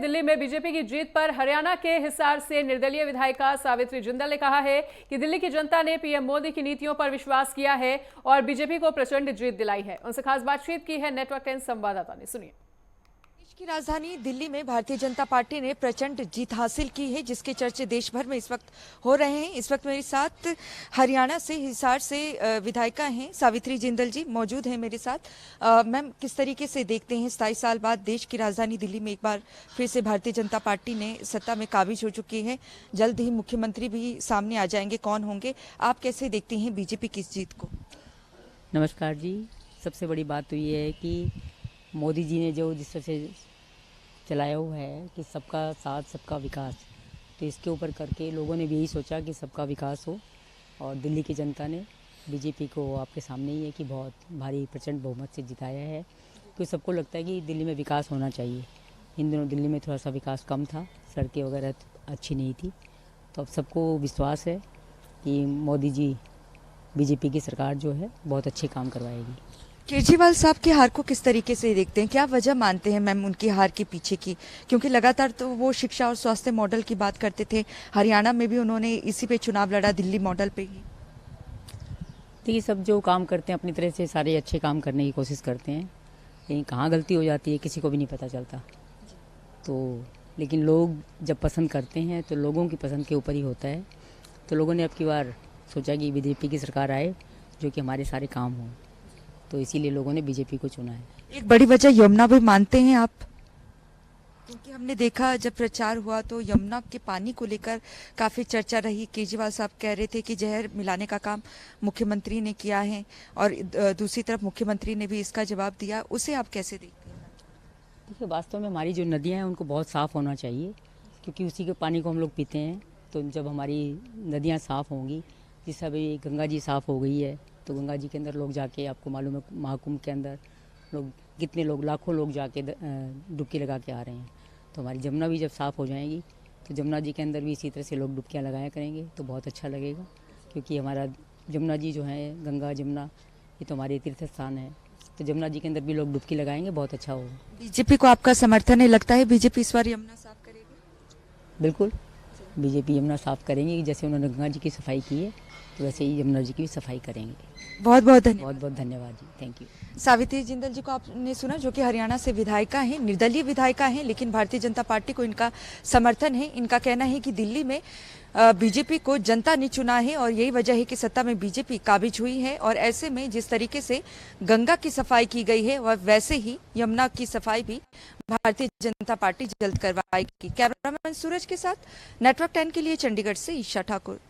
दिल्ली में बीजेपी की जीत पर हरियाणा के हिसार से निर्दलीय विधायिका सावित्री जिंदल ने कहा है कि दिल्ली की जनता ने पीएम मोदी की नीतियों पर विश्वास किया है और बीजेपी को प्रचंड जीत दिलाई है। उनसे खास बातचीत की है नेटवर्क 10 संवाददाता ने, सुनिए। देश की राजधानी दिल्ली में भारतीय जनता पार्टी ने प्रचंड जीत हासिल की है, जिसके चर्चे देश भर में इस वक्त हो रहे हैं। इस वक्त मेरे साथ हरियाणा से हिसार से विधायिका हैं सावित्री जिंदल जी मौजूद हैं मेरे साथ। मैम, किस तरीके से देखते हैं 27 साल बाद देश की राजधानी दिल्ली में एक बार फिर से भारतीय जनता पार्टी ने सत्ता में काबिज हो चुकी है, जल्द ही मुख्यमंत्री भी सामने आ जाएंगे, कौन होंगे, आप कैसे देखते हैं बीजेपी की इस जीत को? नमस्कार जी। सबसे बड़ी बात तो ये है कि मोदी जी ने जो जिस तरह से चलाया हुआ है कि सबका साथ सबका विकास, तो इसके ऊपर करके लोगों ने भी यही सोचा कि सबका विकास हो और दिल्ली की जनता ने बीजेपी को आपके सामने ही है कि बहुत भारी प्रचंड बहुमत से जिताया है। तो सबको लगता है कि दिल्ली में विकास होना चाहिए। इन दिनों दिल्ली में थोड़ा सा विकास कम था, सड़कें वगैरह अच्छी नहीं थी, तो अब सबको विश्वास है कि मोदी जी बीजेपी की सरकार जो है बहुत अच्छे काम करवाएगी। केजरीवाल साहब की हार को किस तरीके से देखते हैं, क्या वजह मानते हैं मैम उनकी हार के पीछे की? क्योंकि लगातार तो वो शिक्षा और स्वास्थ्य मॉडल की बात करते थे, हरियाणा में भी उन्होंने इसी पे चुनाव लड़ा, दिल्ली मॉडल पे ही। देखिए, सब जो काम करते हैं अपनी तरह से सारे अच्छे काम करने की कोशिश करते हैं, लेकिन कहाँ गलती हो जाती है किसी को भी नहीं पता चलता। तो लेकिन लोग जब पसंद करते हैं तो लोगों की पसंद के ऊपर ही होता है। तो लोगों ने अब की बार सोचा कि बीजेपी की सरकार आए जो कि हमारे सारे काम हों, तो इसीलिए लोगों ने बीजेपी को चुना है। एक बड़ी वजह यमुना भी मानते हैं आप? क्योंकि हमने देखा जब प्रचार हुआ तो यमुना के पानी को लेकर काफी चर्चा रही। केजरीवाल साहब कह रहे थे कि जहर मिलाने का काम मुख्यमंत्री ने किया है और दूसरी तरफ मुख्यमंत्री ने भी इसका जवाब दिया, उसे आप कैसे देखते हैं? देखिए, वास्तव में हमारी जो नदियाँ हैं उनको बहुत साफ़ होना चाहिए, क्योंकि उसी के पानी को हम लोग पीते हैं। तो जब हमारी नदियाँ साफ़ होंगी, जिस अभी गंगा जी साफ़ हो गई है, तो गंगा जी के अंदर लोग जाके, आपको मालूम है महाकुंभ के अंदर लोग कितने लोग, लाखों लोग जाके डुबकी लगा के आ रहे हैं। तो हमारी जमुना भी जब साफ़ हो जाएगी तो जमुना जी के अंदर भी इसी तरह से लोग डुबकियाँ लगाया करेंगे, तो बहुत अच्छा लगेगा। क्योंकि हमारा जमुना जी जो है, गंगा जमुना, ये तो हमारे तीर्थ स्थान है, तो जमुना जी के अंदर भी लोग डुबकी लगाएंगे, बहुत अच्छा होगा। बीजेपी को आपका समर्थन है? लगता है बीजेपी इस बार यमुना साफ करेगी? बिल्कुल, बीजेपी यमुना साफ़ करेंगे। जैसे उन्होंने गंगा जी की सफाई की है, तो वैसे ही यमुना जी की भी सफाई करेंगे। बहुत बहुत धन्यवाद। बहुत बहुत धन्यवाद जी, थैंक यू। सावित्री जिंदल जी को आपने सुना, जो कि हरियाणा से विधायिका हैं, निर्दलीय विधायिका हैं, लेकिन भारतीय जनता पार्टी को इनका समर्थन है। इनका कहना है कि दिल्ली में बीजेपी को जनता ने चुना है और यही वजह है कि सत्ता में बीजेपी काबिज हुई है। और ऐसे में जिस तरीके से गंगा की सफाई की गई है, वह वैसे ही यमुना की सफाई भी भारतीय जनता पार्टी जल्द करवाएगी। कैमरामैन सूरज के साथ नेटवर्क 10 के लिए चंडीगढ़ से ईशा ठाकुर।